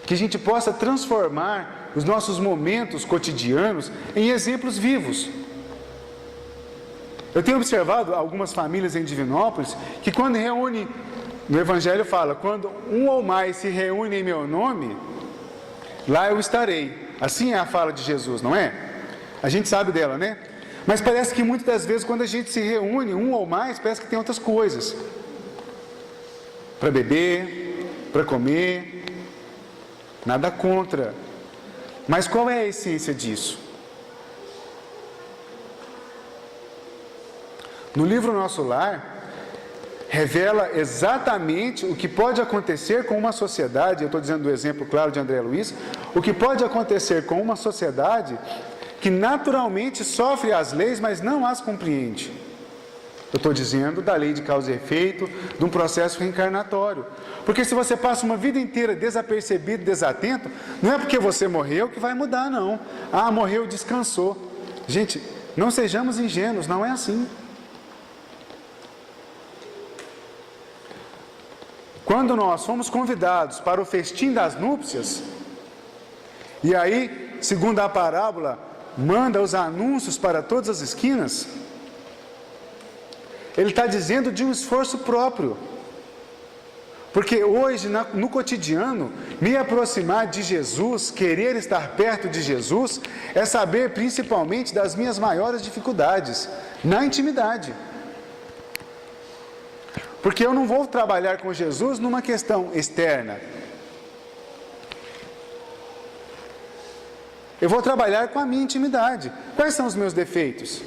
que a gente possa transformar os nossos momentos cotidianos em exemplos vivos. Eu tenho observado algumas famílias em Divinópolis que quando reúne, no Evangelho fala, quando um ou mais se reúnem em meu nome, lá eu estarei. Assim é a fala de Jesus, não é? A gente sabe dela, né? Mas parece que muitas das vezes quando a gente se reúne, um ou mais, parece que tem outras coisas. Para beber, para comer, nada contra. Mas qual é a essência disso? No livro Nosso Lar, revela exatamente o que pode acontecer com uma sociedade, eu estou dizendo do exemplo claro de André Luiz, o que pode acontecer com uma sociedade que naturalmente sofre as leis, mas não as compreende. Eu estou dizendo da lei de causa e efeito, de um processo reencarnatório. Porque se você passa uma vida inteira desapercebido, desatento, não é porque você morreu que vai mudar, não. Ah, morreu, descansou. Gente, não sejamos ingênuos, não é assim. Quando nós fomos convidados para o festim das núpcias, e aí, segundo a parábola, manda os anúncios para todas as esquinas, ele está dizendo de um esforço próprio. Porque hoje, no cotidiano, me aproximar de Jesus, querer estar perto de Jesus, é saber principalmente das minhas maiores dificuldades, na intimidade. Porque eu não vou trabalhar com Jesus numa questão externa. Eu vou trabalhar com a minha intimidade. Quais são os meus defeitos?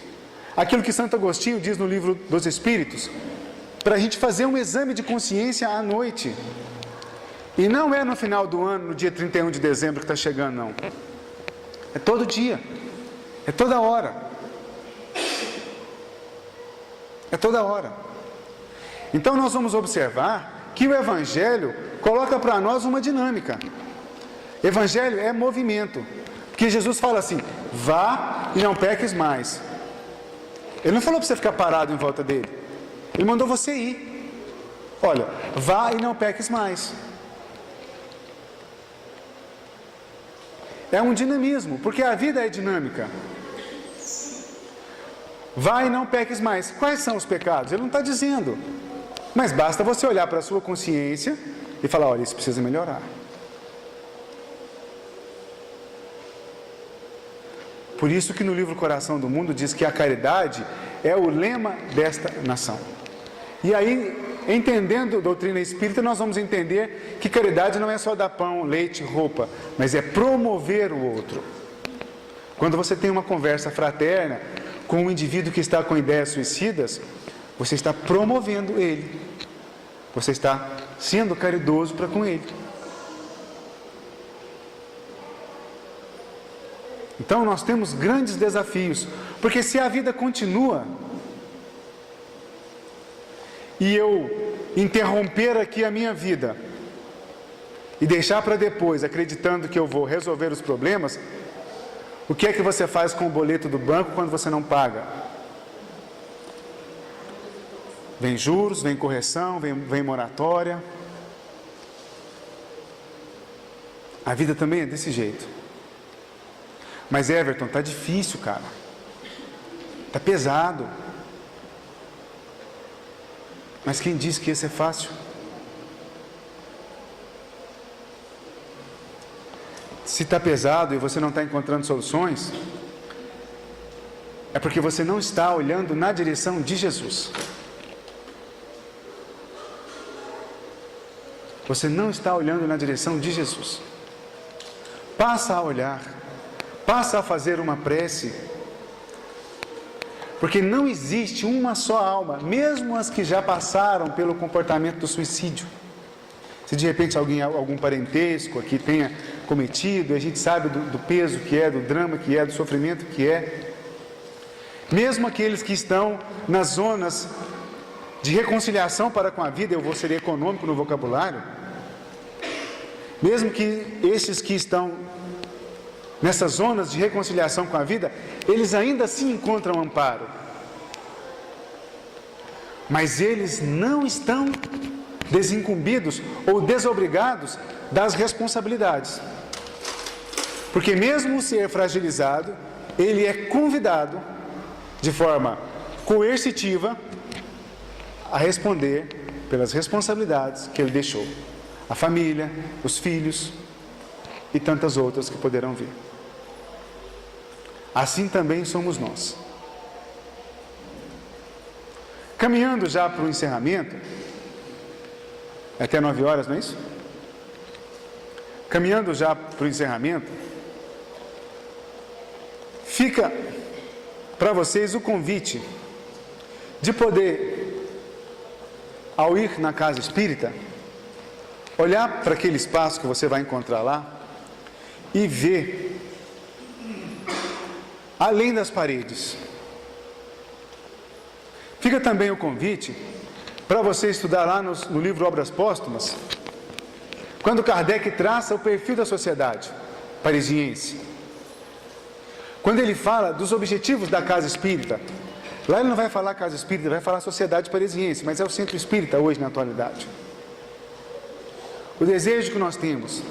Aquilo que Santo Agostinho diz no livro dos Espíritos, para a gente fazer um exame de consciência à noite. E não é no final do ano, no dia 31 de dezembro que está chegando, não. É todo dia. É toda hora. É toda hora. Então nós vamos observar que o Evangelho coloca para nós uma dinâmica. Evangelho é movimento. Porque Jesus fala assim, vá e não peques mais. Ele não falou para você ficar parado em volta dele. Ele mandou você ir. Olha, vá e não peques mais. É um dinamismo, porque a vida é dinâmica. Vá e não peques mais. Quais são os pecados? Ele não está dizendo. Mas basta você olhar para a sua consciência e falar, olha, isso precisa melhorar. Por isso que no livro Coração do Mundo diz que a caridade é o lema desta nação. E aí, entendendo a doutrina espírita, nós vamos entender que caridade não é só dar pão, leite, roupa, mas é promover o outro. Quando você tem uma conversa fraterna com um indivíduo que está com ideias suicidas, você está promovendo ele. Você está sendo caridoso para com ele. Então nós temos grandes desafios, porque se a vida continua e eu interromper aqui a minha vida e deixar para depois, acreditando que eu vou resolver os problemas, o que é que você faz com o boleto do banco quando você não paga? Vem juros, vem correção, vem moratória. A vida também é desse jeito. Mas Everton, tá difícil, cara. Tá pesado. Mas quem disse que ia ser fácil? Se está pesado e você não está encontrando soluções, é porque você não está olhando na direção de Jesus. Você não está olhando na direção de Jesus. Passa a olhar, passa a fazer uma prece, porque não existe uma só alma, mesmo as que já passaram pelo comportamento do suicídio. Se de repente algum parentesco aqui tenha cometido, a gente sabe do peso que é, do drama que é, do sofrimento que é. Mesmo aqueles que estão nas zonas de reconciliação para com a vida, eu vou ser econômico no vocabulário, mesmo que esses que estão nessas zonas de reconciliação com a vida, eles ainda assim encontram amparo. Mas eles não estão desincumbidos ou desobrigados das responsabilidades. Porque mesmo o ser fragilizado, ele é convidado de forma coercitiva a responder pelas responsabilidades que ele deixou. A família, os filhos e tantas outras que poderão vir. Assim também somos nós. Caminhando já para o encerramento, até 9 horas, não é isso? Caminhando já para o encerramento, fica para vocês o convite de poder, ao ir na casa espírita, olhar para aquele espaço que você vai encontrar lá e ver além das paredes. Fica também o convite para você estudar lá no livro Obras Póstumas, quando Kardec traça o perfil da sociedade parisiense. Quando ele fala dos objetivos da casa espírita, lá ele não vai falar casa espírita, vai falar sociedade parisiense, mas é o centro espírita hoje na atualidade. O desejo que nós temos.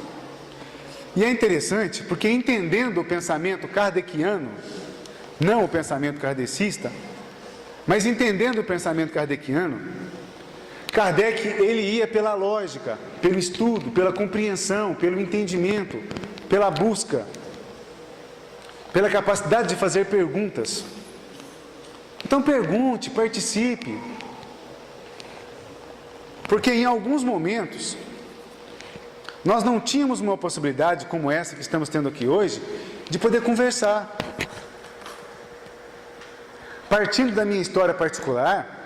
E é interessante, porque entendendo o pensamento kardeciano, não o pensamento kardecista, mas entendendo o pensamento kardeciano, Kardec, ele ia pela lógica, pelo estudo, pela compreensão, pelo entendimento, pela busca, pela capacidade de fazer perguntas. Então pergunte, participe, porque em alguns momentos nós não tínhamos uma possibilidade como essa que estamos tendo aqui hoje, de poder conversar. Partindo da minha história particular,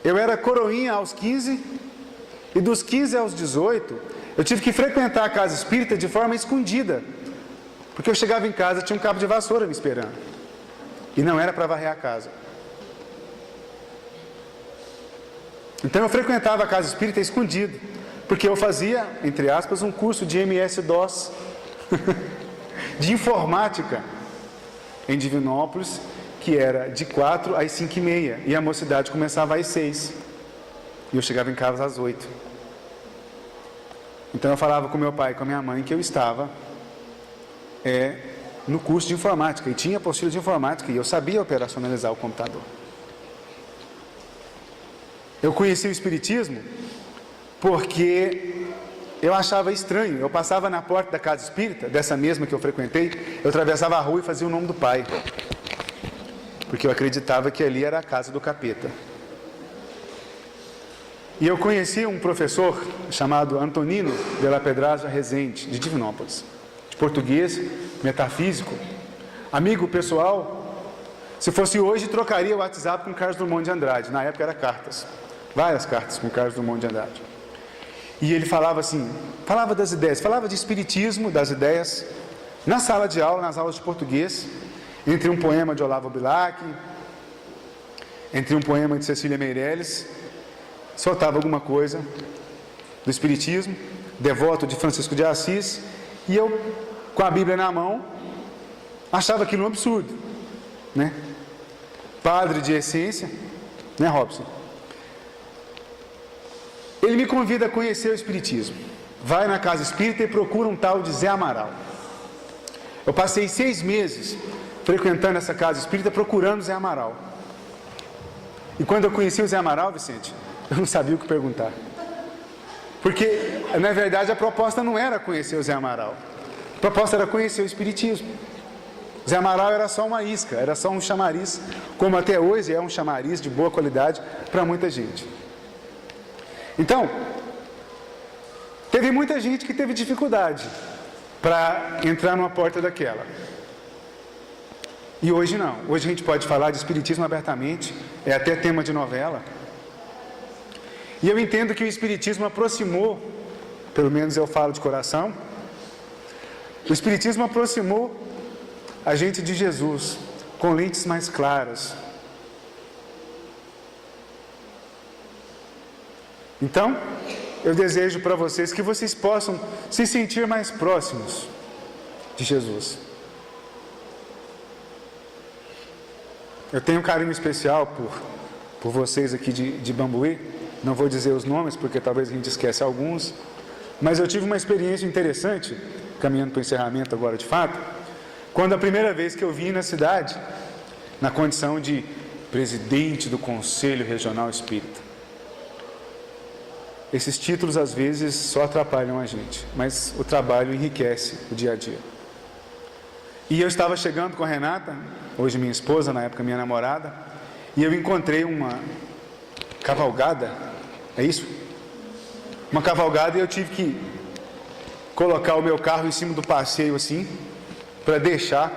eu era coroinha aos 15, e dos 15 aos 18, eu tive que frequentar a casa espírita de forma escondida, porque eu chegava em casa, tinha um cabo de vassoura me esperando, e não era para varrer a casa. Então eu frequentava a casa espírita escondido, porque eu fazia, entre aspas, um curso de MS-DOS, de informática, em Divinópolis, que era de 4 às 5h30, e a mocidade começava às 6, e eu chegava em casa às 8. Então eu falava com meu pai e com a minha mãe que eu estava no curso de informática, e tinha apostila de informática, e eu sabia operacionalizar o computador. Eu conheci o Espiritismo porque eu achava estranho. Eu passava na porta da casa espírita, dessa mesma que eu frequentei, eu atravessava a rua e fazia o nome do pai, porque eu acreditava que ali era a casa do capeta. E eu conheci um professor chamado Antonino de la Pedraza Rezende, de Divinópolis, de português, metafísico, amigo pessoal. Se fosse hoje, trocaria o WhatsApp com Carlos Drummond de Andrade. Na época era cartas, várias cartas com Carlos Drummond de Andrade. E ele falava assim, falava das ideias, falava de espiritismo, das ideias, na sala de aula, nas aulas de português, entre um poema de Olavo Bilac, entre um poema de Cecília Meirelles, soltava alguma coisa do espiritismo, devoto de Francisco de Assis, e eu, com a Bíblia na mão, achava aquilo um absurdo, né? Padre de essência, né, Robson? Ele me convida a conhecer o Espiritismo. Vai na casa espírita e procura um tal de Zé Amaral. Eu passei 6 meses frequentando essa casa espírita, procurando Zé Amaral. E quando eu conheci o Zé Amaral, Vicente, eu não sabia o que perguntar. Porque na verdade, a proposta não era conhecer o Zé Amaral. A proposta era conhecer o Espiritismo. Zé Amaral era só uma isca, era só um chamariz, como até hoje é um chamariz de boa qualidade para muita gente. Então, teve muita gente que teve dificuldade para entrar numa porta daquela. E hoje não. Hoje a gente pode falar de Espiritismo abertamente, é até tema de novela. E eu entendo que o Espiritismo aproximou, pelo menos eu falo de coração, o Espiritismo aproximou a gente de Jesus, com lentes mais claras. Então, eu desejo para vocês que vocês possam se sentir mais próximos de Jesus. Eu tenho um carinho especial por vocês aqui de Bambuí. Não vou dizer os nomes, porque talvez a gente esqueça alguns. Mas eu tive uma experiência interessante, caminhando para o encerramento agora de fato, quando a primeira vez que eu vim na cidade, na condição de presidente do Conselho Regional Espírita. Esses títulos às vezes só atrapalham a gente, mas o trabalho enriquece o dia a dia. E eu estava chegando com a Renata, hoje minha esposa, na época minha namorada, e eu encontrei uma cavalgada, é isso? Uma cavalgada, e eu tive que colocar o meu carro em cima do passeio assim, para deixar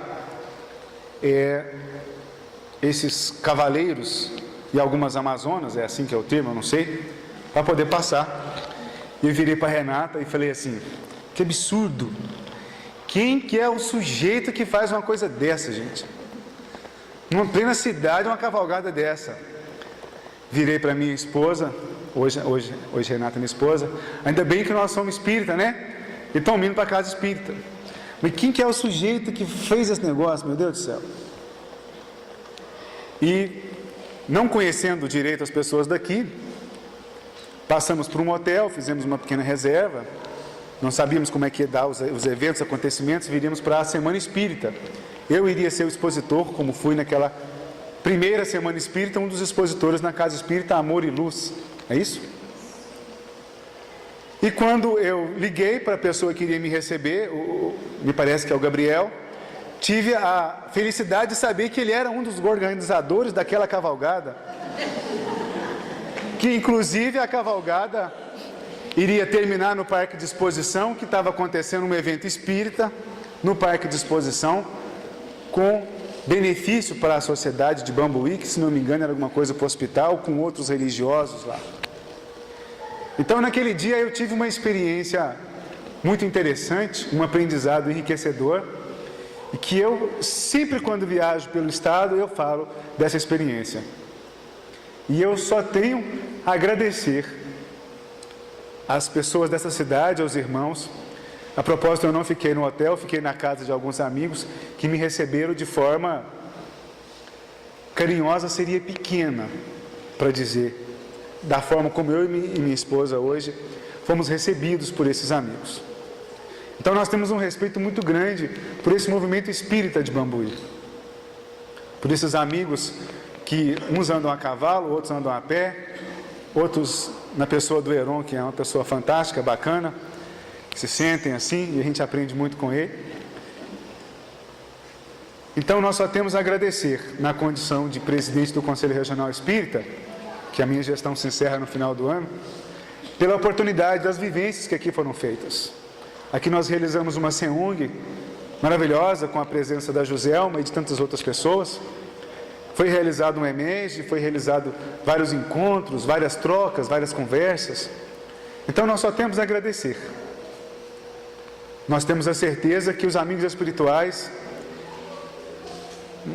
esses cavaleiros e algumas amazonas, é assim que é o termo, eu não sei, para poder passar. E eu virei para a Renata e falei assim: que absurdo! Quem que é o sujeito que faz uma coisa dessa, gente? Numa plena cidade, uma cavalgada dessa. Virei para minha esposa, hoje Renata é minha esposa, ainda bem que nós somos espírita, né? E estão indo para a casa espírita. Mas quem que é o sujeito que fez esse negócio, meu Deus do céu? E, não conhecendo direito as pessoas daqui, passamos por um hotel, fizemos uma pequena reserva, não sabíamos como é que ia dar os eventos, acontecimentos, viríamos para a Semana Espírita. Eu iria ser o expositor, como fui naquela primeira Semana Espírita, um dos expositores na Casa Espírita Amor e Luz, é isso? E quando eu liguei para a pessoa que iria me receber, me parece que é o Gabriel, tive a felicidade de saber que ele era um dos organizadores daquela cavalgada, que inclusive a cavalgada iria terminar no Parque de Exposição, que estava acontecendo um evento espírita no Parque de Exposição, com benefício para a sociedade de Bambuí, que se não me engano era alguma coisa para o hospital, com outros religiosos lá. Então naquele dia eu tive uma experiência muito interessante, um aprendizado enriquecedor, e que eu sempre quando viajo pelo estado eu falo dessa experiência. E eu só tenho a agradecer às pessoas dessa cidade, aos irmãos. A propósito, eu não fiquei no hotel, fiquei na casa de alguns amigos que me receberam de forma carinhosa, seria pequena para dizer, da forma como eu e minha esposa hoje fomos recebidos por esses amigos. Então nós temos um respeito muito grande por esse movimento espírita de Bambuí, por esses amigos que uns andam a cavalo, outros andam a pé, outros na pessoa do Heron, que é uma pessoa fantástica, bacana, que se sentem assim e a gente aprende muito com ele. Então nós só temos a agradecer, na condição de presidente do Conselho Regional Espírita, que a minha gestão se encerra no final do ano, pela oportunidade das vivências que aqui foram feitas. Aqui nós realizamos uma CEUNG maravilhosa, com a presença da Joselma e de tantas outras pessoas. Foi realizado um EMEG, foi realizado vários encontros, várias trocas, várias conversas. Então nós só temos a agradecer. Nós temos a certeza que os amigos espirituais,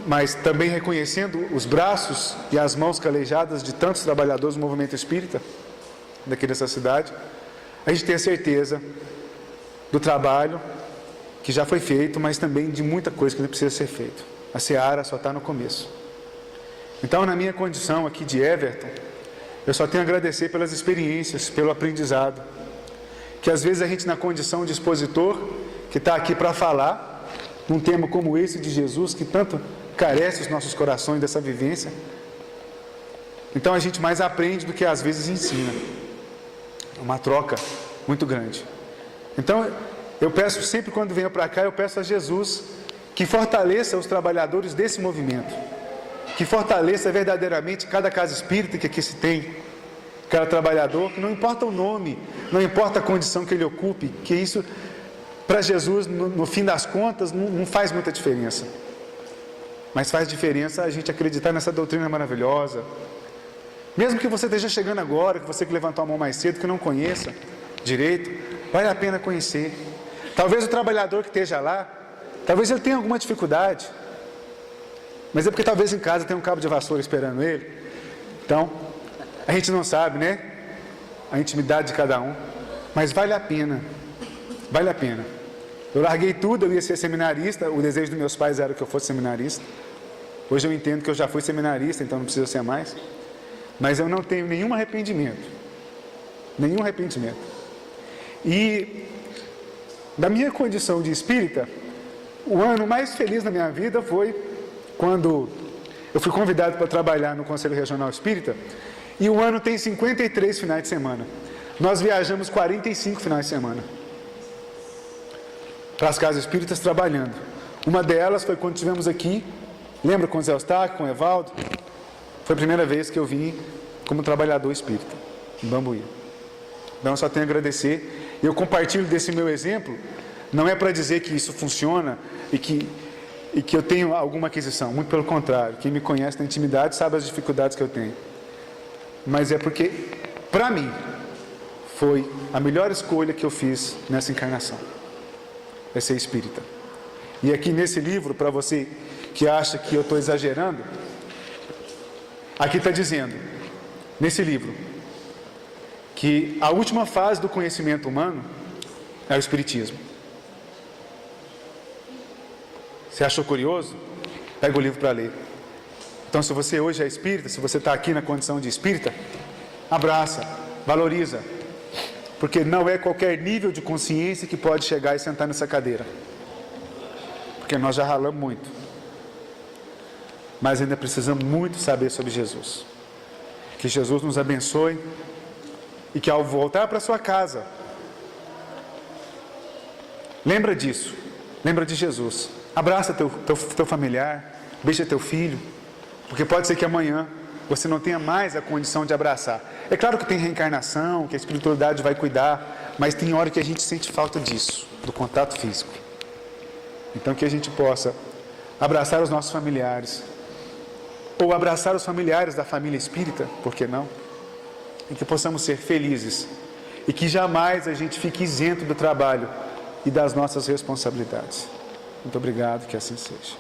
mas também reconhecendo os braços e as mãos calejadas de tantos trabalhadores do movimento espírita daqui dessa cidade, a gente tem a certeza do trabalho que já foi feito, mas também de muita coisa que precisa ser feito. A seara só está no começo. Então, na minha condição aqui de Everton, eu só tenho a agradecer pelas experiências, pelo aprendizado, que às vezes a gente na condição de expositor, que está aqui para falar, num tema como esse de Jesus, que tanto carece os nossos corações dessa vivência, então a gente mais aprende do que às vezes ensina. É uma troca muito grande. Então, eu peço sempre quando venho para cá, eu peço a Jesus que fortaleça os trabalhadores desse movimento, que fortaleça verdadeiramente cada casa espírita que aqui se tem, cada trabalhador, que não importa o nome, não importa a condição que ele ocupe, que isso, para Jesus, no fim das contas, não faz muita diferença. Mas faz diferença a gente acreditar nessa doutrina maravilhosa. Mesmo que você esteja chegando agora, que você que levantou a mão mais cedo, que não conheça direito, vale a pena conhecer. Talvez o trabalhador que esteja lá, talvez ele tenha alguma dificuldade, mas é porque talvez em casa tem um cabo de vassoura esperando ele. Então, a gente não sabe, né? A intimidade de cada um. Mas vale a pena. Vale a pena. Eu larguei tudo, eu ia ser seminarista. O desejo dos meus pais era que eu fosse seminarista. Hoje eu entendo que eu já fui seminarista, então não preciso ser mais. Mas eu não tenho nenhum arrependimento. Nenhum arrependimento. E da minha condição de espírita, o ano mais feliz da minha vida foi quando eu fui convidado para trabalhar no Conselho Regional Espírita. E o ano tem 53 finais de semana. Nós viajamos 45 finais de semana para as casas espíritas trabalhando. Uma delas foi quando estivemos aqui, lembra, com o Zé Eustáquio, com o Evaldo? Foi a primeira vez que eu vim como trabalhador espírita, em Bambuí. Então eu só tenho a agradecer. Eu compartilho desse meu exemplo, não é para dizer que isso funciona e que eu tenho alguma aquisição, muito pelo contrário. Quem me conhece na intimidade sabe as dificuldades que eu tenho. Mas é porque, para mim, foi a melhor escolha que eu fiz nessa encarnação. É ser espírita. E aqui nesse livro, para você que acha que eu estou exagerando, aqui está dizendo, nesse livro, que a última fase do conhecimento humano é o espiritismo. Você achou curioso? Pega o livro para ler. Então, se você hoje é espírita, se você está aqui na condição de espírita, abraça, valoriza. Porque não é qualquer nível de consciência que pode chegar e sentar nessa cadeira. Porque nós já ralamos muito. Mas ainda precisamos muito saber sobre Jesus. Que Jesus nos abençoe e que ao voltar para sua casa, lembra disso, lembra de Jesus. Abraça teu familiar, beija teu filho. Porque pode ser que amanhã você não tenha mais a condição de abraçar. É claro que tem reencarnação, que a espiritualidade vai cuidar, mas tem hora que a gente sente falta disso, do contato físico. Então que a gente possa abraçar os nossos familiares, ou abraçar os familiares da família espírita, por que não? E que possamos ser felizes, e que jamais a gente fique isento do trabalho e das nossas responsabilidades. Muito obrigado, que assim seja.